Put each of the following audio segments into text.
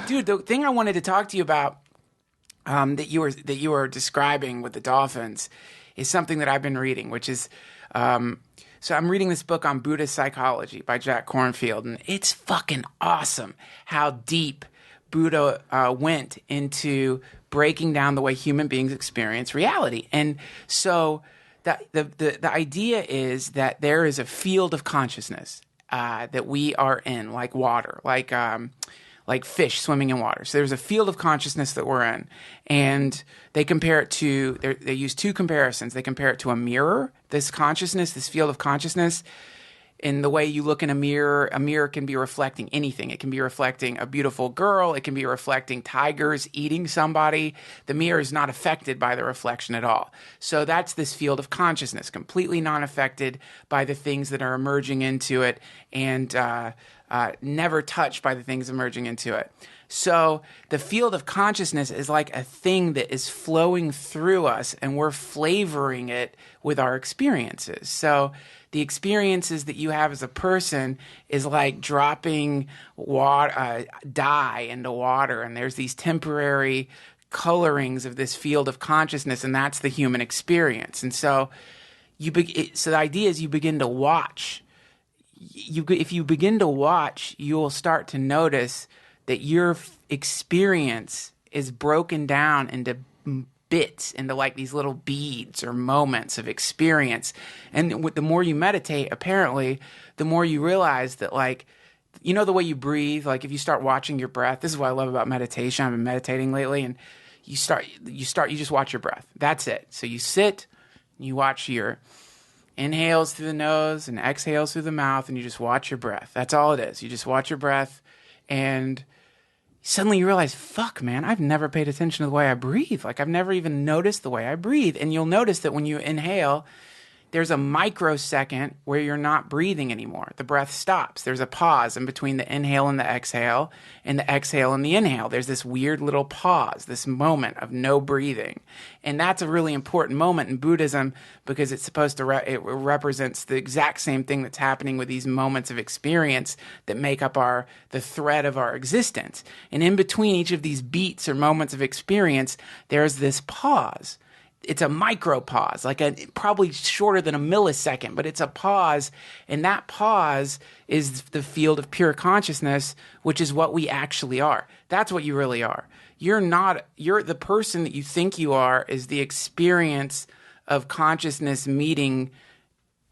Dude, the thing I wanted to talk to you about that you were describing with the dolphins is something that I've been reading, which is so I'm reading this book on Buddhist psychology by Jack Kornfield, and it's fucking awesome how deep Buddha went into breaking down the way human beings experience reality. And so the idea is that there is a field of consciousness that we are in, like water, like fish swimming in water. So there's a field of consciousness that we're in, and they compare it to. They use two comparisons. They compare it to a mirror. This consciousness, this field of consciousness. In the way you look in a mirror can be reflecting anything. It can be reflecting a beautiful girl. It can be reflecting tigers eating somebody. The mirror is not affected by the reflection at all. So that's this field of consciousness, completely non-affected by the things that are emerging into it, and never touched by the things emerging into it. So the field of consciousness is like a thing that is flowing through us, and we're flavoring it with our experiences. So the experiences that you have as a person is like dropping dye into water, and there's these temporary colorings of this field of consciousness, and that's the human experience. And so so the idea is you begin to watch. If you begin to watch, you will start to notice that your experience is broken down into bits, into like these little beads or moments of experience. And the more you meditate, apparently, the more you realize that, like, you know, the way you breathe, like if you start watching your breath, this is what I love about meditation. I've been meditating lately, and you just watch your breath. That's it. So you sit, you watch your inhales through the nose and exhales through the mouth, and you just watch your breath. That's all it is. You just watch your breath, and suddenly you realize, fuck, man, I've never paid attention to the way I breathe. Like, I've never even noticed the way I breathe. And you'll notice that when you inhale, there's a microsecond where you're not breathing anymore. The breath stops. There's a pause in between the inhale and the exhale and the inhale. There's this weird little pause, this moment of no breathing. And that's a really important moment in Buddhism because it's supposed to, it represents the exact same thing that's happening with these moments of experience that make up the thread of our existence. And in between each of these beats or moments of experience, there's this pause. It's a micro pause, probably shorter than a millisecond, but it's a pause. And that pause is the field of pure consciousness, which is what we actually are. That's what you really are. You're the person that you think you are is the experience of consciousness meeting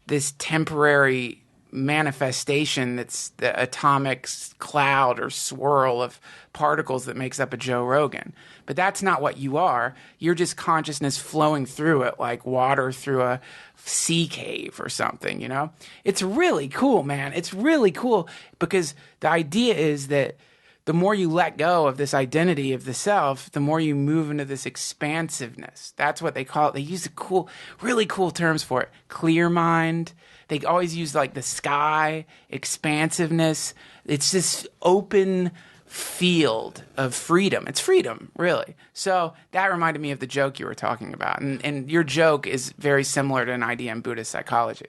this temporary manifestation that's the atomic cloud or swirl of particles that makes up a Joe Rogan. But that's not what you are. You're just consciousness flowing through it like water through a sea cave or something, you know? It's really cool, man. It's really cool because the idea is that the more you let go of this identity of the self, the more you move into this expansiveness. That's what they call it. They use really cool terms for it. Clear mind. They always use like the sky, expansiveness. It's this open field of freedom. It's freedom, really. So that reminded me of the joke you were talking about. And your joke is very similar to an idea in Buddhist psychology.